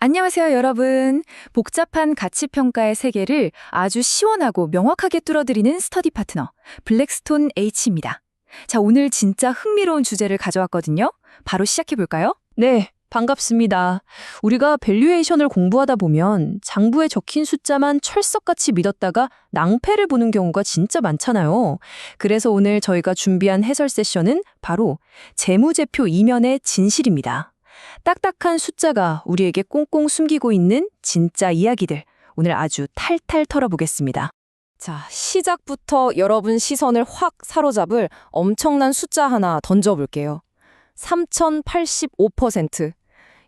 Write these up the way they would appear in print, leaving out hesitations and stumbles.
안녕하세요, 여러분. 복잡한 가치평가의 세계를 아주 시원하고 명확하게 뚫어드리는 스터디 파트너, 블랙스톤 H입니다. 자, 오늘 진짜 흥미로운 주제를 가져왔거든요. 바로 시작해볼까요? 네, 반갑습니다. 우리가 밸류에이션을 공부하다 보면 장부에 적힌 숫자만 철석같이 믿었다가 낭패를 보는 경우가 진짜 많잖아요. 그래서 오늘 저희가 준비한 해설 세션은 바로 재무제표 이면의 진실입니다. 딱딱한 숫자가 우리에게 꽁꽁 숨기고 있는 진짜 이야기들, 오늘 아주 탈탈 털어보겠습니다. 자, 시작부터 여러분 시선을 확 사로잡을 엄청난 숫자 하나 던져볼게요. 3085%.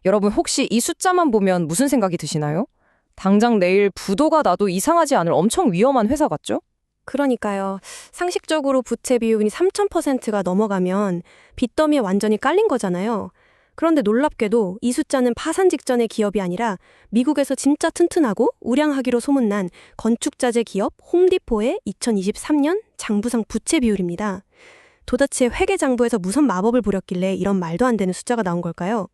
여러분 혹시 이 숫자만 보면 무슨 생각이 드시나요? 당장 내일 부도가 나도 이상하지 않을 엄청 위험한 회사 같죠? 그러니까요. 상식적으로 부채 비율이 3000%가 넘어가면 빚더미에 완전히 깔린 거잖아요. 그런데 놀랍게도 이 숫자는 파산 직전의 기업이 아니라 미국에서 진짜 튼튼하고 우량하기로 소문난 건축자재 기업 홈디포의 2023년 장부상 부채 비율입니다. 도대체 회계장부에서 무슨 마법을 부렸길래 이런 말도 안 되는 숫자가 나온 걸까요?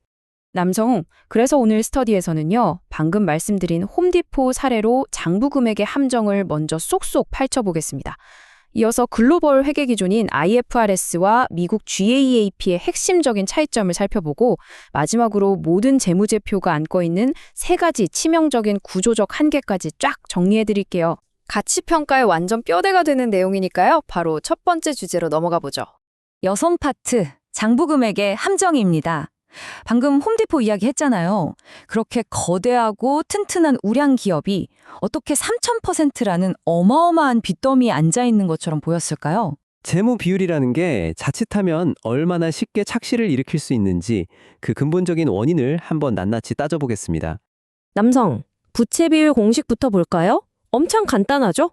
남성, 그래서 오늘 스터디에서는요, 방금 말씀드린 홈디포 사례로 장부 금액의 함정을 먼저 쏙쏙 파헤쳐보겠습니다. 이어서 글로벌 회계 기준인 IFRS와 미국 GAAP의 핵심적인 차이점을 살펴보고 마지막으로 모든 재무제표가 안고 있는 세 가지 치명적인 구조적 한계까지 쫙 정리해드릴게요. 가치평가에 완전 뼈대가 되는 내용이니까요. 바로 첫 번째 주제로 넘어가 보죠. 여성 파트, 장부금액의 함정입니다. 방금 홈디포 이야기 했잖아요. 그렇게 거대하고 튼튼한 우량 기업이 어떻게 3000%라는 어마어마한 빚더미에 앉아있는 것처럼 보였을까요? 재무 비율이라는 게 자칫하면 얼마나 쉽게 착시를 일으킬 수 있는지 그 근본적인 원인을 한번 낱낱이 따져보겠습니다. 남성, 부채 비율 공식부터 볼까요? 엄청 간단하죠?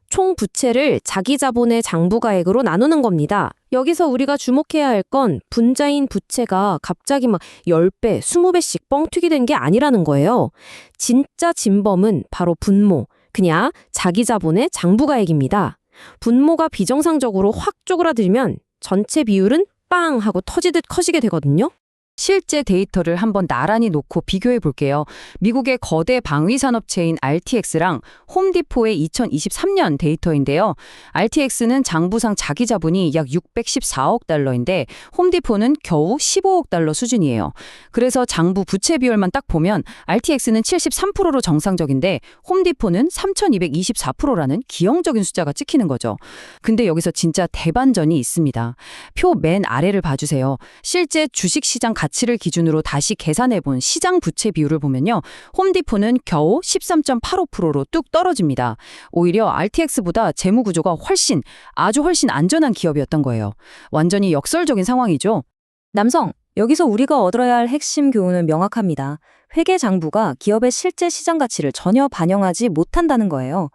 총 부채를 자기 자본의 장부가액으로 나누는 겁니다. 여기서 우리가 주목해야 할 건 분자인 부채가 갑자기 막 10배, 20배씩 뻥튀기 된 게 아니라는 거예요. 진짜 진범은 바로 분모, 그냥 자기 자본의 장부가액입니다. 분모가 비정상적으로 확 쪼그라들면 전체 비율은 빵 하고 터지듯 커지게 되거든요. 실제 데이터를 한번 나란히 놓고 비교해 볼게요. 미국의 거대 방위산업체인 RTX랑 홈디포의 2023년 데이터인데요. RTX는 장부상 자기 자본이 약 614억 달러인데 홈디포는 겨우 15억 달러 수준이에요. 그래서 장부 부채 비율만 딱 보면 RTX는 73%로 정상적인데 홈디포는 3224%라는 기형적인 숫자가 찍히는 거죠. 근데 여기서 진짜 대반전이 있습니다. 표 맨 아래를 봐주세요. 실제 주식시장 가치를 기준으로 다시 계산해본 시장 부채 비율을 보면요. 홈디포는 겨우 13.85%로 뚝 떨어집니다. 오히려 RTX보다 재무 구조가 아주 훨씬 안전한 기업이었던 거예요. 완전히 역설적인 상황이죠. 남성, 여기서 우리가 얻어야 할 핵심 교훈은 명확합니다. 회계 장부가 기업의 실제 시장 가치를 전혀 반영하지 못한다는 거예요.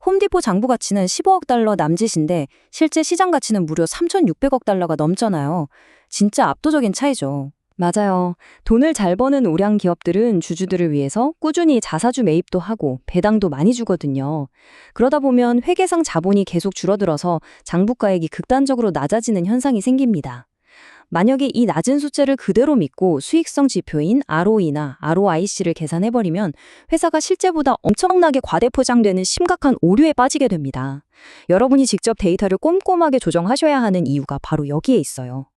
홈디포 장부 가치는 15억 달러 남짓인데 실제 시장 가치는 무려 3,600억 달러가 넘잖아요. 진짜 압도적인 차이죠. 맞아요. 돈을 잘 버는 우량 기업들은 주주들을 위해서 꾸준히 자사주 매입도 하고 배당도 많이 주거든요. 그러다 보면 회계상 자본이 계속 줄어들어서 장부가액이 극단적으로 낮아지는 현상이 생깁니다. 만약에 이 낮은 숫자를 그대로 믿고 수익성 지표인 ROE나 ROIC를 계산해버리면 회사가 실제보다 엄청나게 과대포장되는 심각한 오류에 빠지게 됩니다. 여러분이 직접 데이터를 꼼꼼하게 조정하셔야 하는 이유가 바로 여기에 있어요.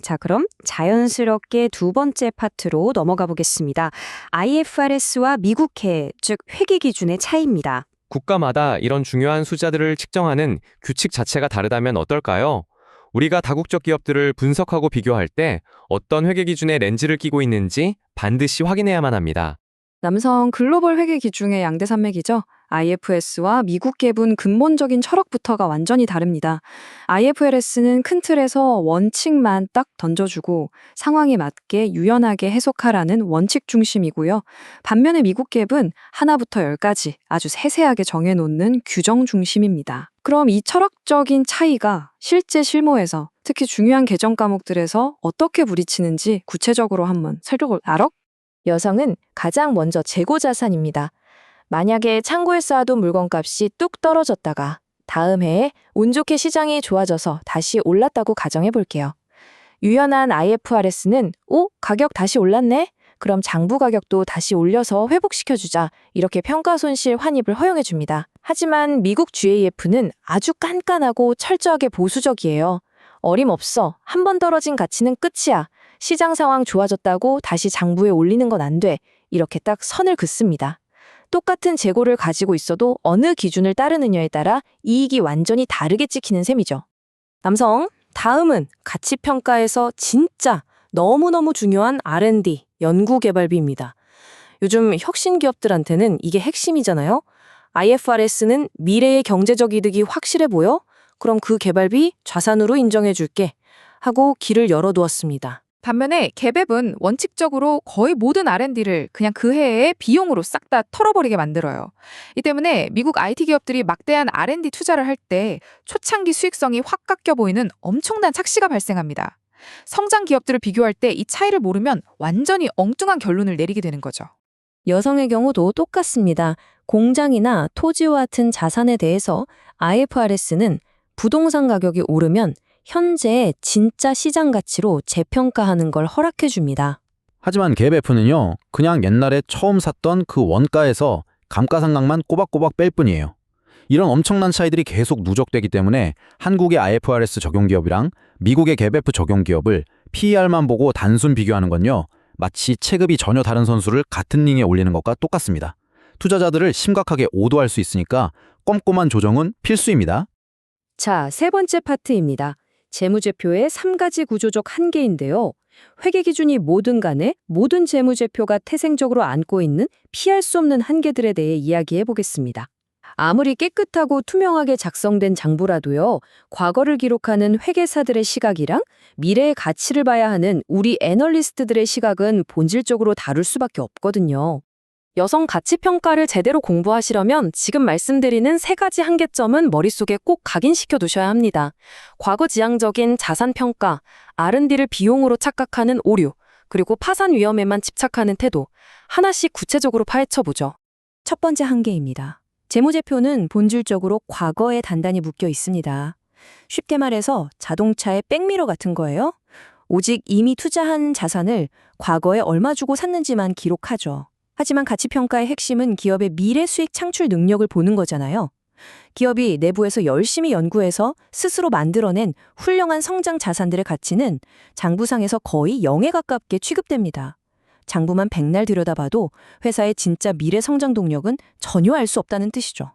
자, 그럼 자연스럽게 두 번째 파트로 넘어가 보겠습니다. IFRS와 미국회, 즉 회계 기준의 차이입니다. 국가마다 이런 중요한 숫자들을 측정하는 규칙 자체가 다르다면 어떨까요? 우리가 다국적 기업들을 분석하고 비교할 때 어떤 회계 기준의 렌즈를 끼고 있는지 반드시 확인해야만 합니다. 남성 글로벌 회계 기준의 양대 산맥이죠. IFS와 미국 갭은 근본적인 철학부터가 완전히 다릅니다. IFRS는 큰 틀에서 원칙만 딱 던져주고 상황에 맞게 유연하게 해석하라는 원칙 중심이고요. 반면에 미국 갭은 하나부터 10까지 아주 세세하게 정해놓는 규정 중심입니다. 그럼 이 철학적인 차이가 실제 실무에서 특히 중요한 개정 과목들에서 어떻게 부딪히는지 구체적으로 한번 살펴볼까요? 여성은 가장 먼저 재고 자산입니다. 만약에 창고에 쌓아둔 물건값이 뚝 떨어졌다가 다음 해에 운 좋게 시장이 좋아져서 다시 올랐다고 가정해 볼게요. 유연한 IFRS는 가격 다시 올랐네? 그럼 장부 가격도 다시 올려서 회복시켜주자. 이렇게 평가손실 환입을 허용해줍니다. 하지만 미국 GAF는 아주 깐깐하고 철저하게 보수적이에요. 어림없어. 한 번 떨어진 가치는 끝이야. 시장 상황 좋아졌다고 다시 장부에 올리는 건 안 돼. 이렇게 딱 선을 긋습니다. 똑같은 재고를 가지고 있어도 어느 기준을 따르느냐에 따라 이익이 완전히 다르게 찍히는 셈이죠. 남성, 다음은 가치평가에서 진짜 너무너무 중요한 R&D, 연구개발비입니다. 요즘 혁신 기업들한테는 이게 핵심이잖아요. IFRS는 미래의 경제적 이득이 확실해 보여? 그럼 그 개발비 자산으로 인정해줄게. 하고 길을 열어두었습니다. 반면에 갭앱은 원칙적으로 거의 모든 R&D를 그냥 그 해의 비용으로 싹 다 털어버리게 만들어요. 이 때문에 미국 IT 기업들이 막대한 R&D 투자를 할 때 초창기 수익성이 확 깎여 보이는 엄청난 착시가 발생합니다. 성장 기업들을 비교할 때 이 차이를 모르면 완전히 엉뚱한 결론을 내리게 되는 거죠. 여성의 경우도 똑같습니다. 공장이나 토지와 같은 자산에 대해서 IFRS는 부동산 가격이 오르면 현재의 진짜 시장 가치로 재평가하는 걸 허락해 줍니다. 하지만 갭F는요, 그냥 옛날에 처음 샀던 그 원가에서 감가상각만 꼬박꼬박 뺄 뿐이에요. 이런 엄청난 차이들이 계속 누적되기 때문에 한국의 IFRS 적용 기업이랑 미국의 갭F 적용 기업을 PER만 보고 단순 비교하는 건요, 마치 체급이 전혀 다른 선수를 같은 링에 올리는 것과 똑같습니다. 투자자들을 심각하게 오도할 수 있으니까 꼼꼼한 조정은 필수입니다. 자, 세 번째 파트입니다. 재무제표의 3가지 구조적 한계인데요. 회계 기준이 뭐든 간에 모든 재무제표가 태생적으로 안고 있는 피할 수 없는 한계들에 대해 이야기해 보겠습니다. 아무리 깨끗하고 투명하게 작성된 장부라도요, 과거를 기록하는 회계사들의 시각이랑 미래의 가치를 봐야 하는 우리 애널리스트들의 시각은 본질적으로 다를 수밖에 없거든요. 여성 가치 평가를 제대로 공부하시려면 지금 말씀드리는 3가지 한계점은 머릿속에 꼭 각인시켜 두셔야 합니다. 과거 지향적인 자산 평가, R&D를 비용으로 착각하는 오류, 그리고 파산 위험에만 집착하는 태도, 하나씩 구체적으로 파헤쳐 보죠. 첫 번째 한계입니다. 재무제표는 본질적으로 과거에 단단히 묶여 있습니다. 쉽게 말해서 자동차의 백미러 같은 거예요. 오직 이미 투자한 자산을 과거에 얼마 주고 샀는지만 기록하죠. 하지만 가치평가의 핵심은 기업의 미래 수익 창출 능력을 보는 거잖아요. 기업이 내부에서 열심히 연구해서 스스로 만들어낸 훌륭한 성장 자산들의 가치는 장부상에서 거의 0에 가깝게 취급됩니다. 장부만 백날 들여다봐도 회사의 진짜 미래 성장 동력은 전혀 알 수 없다는 뜻이죠.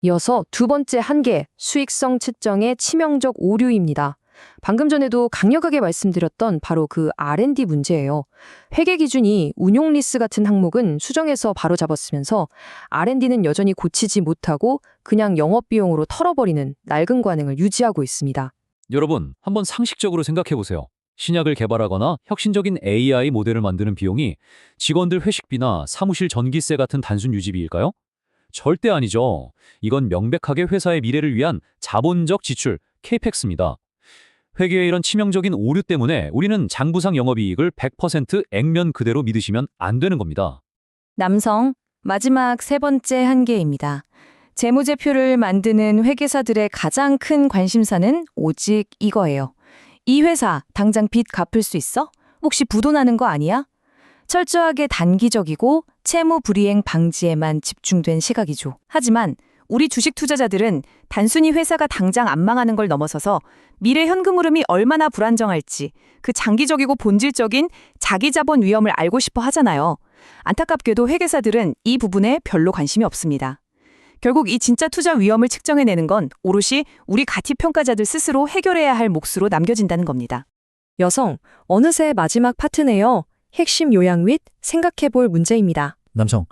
이어서 두 번째 한계, 수익성 측정의 치명적 오류입니다. 방금 전에도 강력하게 말씀드렸던 바로 그 R&D 문제예요. 회계 기준이 운용 리스 같은 항목은 수정해서 바로잡았으면서 R&D는 여전히 고치지 못하고 그냥 영업비용으로 털어버리는 낡은 관행을 유지하고 있습니다. 여러분, 한번 상식적으로 생각해 보세요. 신약을 개발하거나 혁신적인 AI 모델을 만드는 비용이 직원들 회식비나 사무실 전기세 같은 단순 유지비일까요? 절대 아니죠. 이건 명백하게 회사의 미래를 위한 자본적 지출, CAPEX입니다. 회계의 이런 치명적인 오류 때문에 우리는 장부상 영업이익을 100% 액면 그대로 믿으시면 안 되는 겁니다. 남성, 마지막 세 번째 한계입니다. 재무제표를 만드는 회계사들의 가장 큰 관심사는 오직 이거예요. 이 회사 당장 빚 갚을 수 있어? 혹시 부도 나는 거 아니야? 철저하게 단기적이고 채무 불이행 방지에만 집중된 시각이죠. 하지만 우리 주식 투자자들은 단순히 회사가 당장 안 망하는 걸 넘어서서 미래 현금 흐름이 얼마나 불안정할지 그 장기적이고 본질적인 자기 자본 위험을 알고 싶어 하잖아요. 안타깝게도 회계사들은 이 부분에 별로 관심이 없습니다. 결국 이 진짜 투자 위험을 측정해내는 건 오롯이 우리 가치평가자들 스스로 해결해야 할 몫으로 남겨진다는 겁니다. 여성, 어느새 마지막 파트네요. 핵심 요약 및 생각해볼 문제입니다. 남성,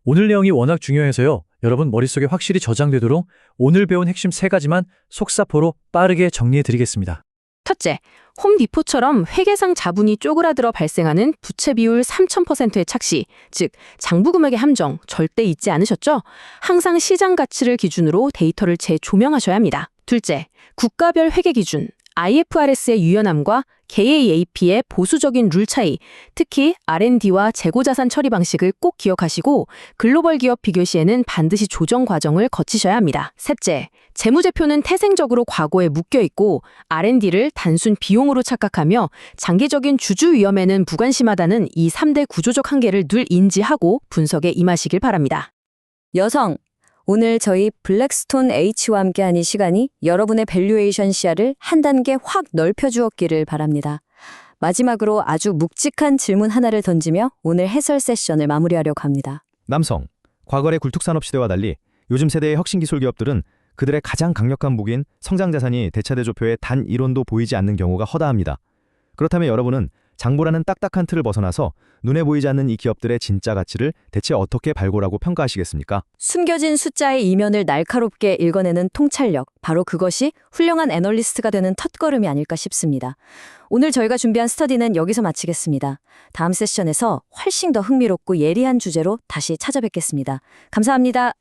오늘 내용이 워낙 중요해서요. 여러분 머릿속에 확실히 저장되도록 오늘 배운 핵심 3가지만 속사포로 빠르게 정리해드리겠습니다. 첫째, 홈디포처럼 회계상 자본이 쪼그라들어 발생하는 부채 비율 3000%의 착시, 즉 장부금액의 함정 절대 잊지 않으셨죠? 항상 시장 가치를 기준으로 데이터를 재조명하셔야 합니다. 둘째, 국가별 회계 기준, IFRS의 유연함과 KAAP의 보수적인 룰 차이, 특히 R&D와 재고자산 처리 방식을 꼭 기억하시고 글로벌 기업 비교 시에는 반드시 조정 과정을 거치셔야 합니다. 셋째, 재무제표는 태생적으로 과거에 묶여 있고 R&D를 단순 비용으로 착각하며 장기적인 주주 위험에는 무관심하다는 이 3대 구조적 한계를 늘 인지하고 분석에 임하시길 바랍니다. 여성, 오늘 저희 블랙스톤 H와 함께한 이 시간이 여러분의 밸류에이션 시야를 한 단계 확 넓혀주었기를 바랍니다. 마지막으로 아주 묵직한 질문 하나를 던지며 오늘 해설 세션을 마무리하려고 합니다. 남성, 과거의 굴뚝산업 시대와 달리 요즘 세대의 혁신기술 기업들은 그들의 가장 강력한 무기인 성장자산이 대차대조표에 단 1원도 보이지 않는 경우가 허다합니다. 그렇다면 여러분은 장부라는 딱딱한 틀을 벗어나서 눈에 보이지 않는 이 기업들의 진짜 가치를 대체 어떻게 발굴하고 평가하시겠습니까? 숨겨진 숫자의 이면을 날카롭게 읽어내는 통찰력, 바로 그것이 훌륭한 애널리스트가 되는 첫걸음이 아닐까 싶습니다. 오늘 저희가 준비한 스터디는 여기서 마치겠습니다. 다음 세션에서 훨씬 더 흥미롭고 예리한 주제로 다시 찾아뵙겠습니다. 감사합니다.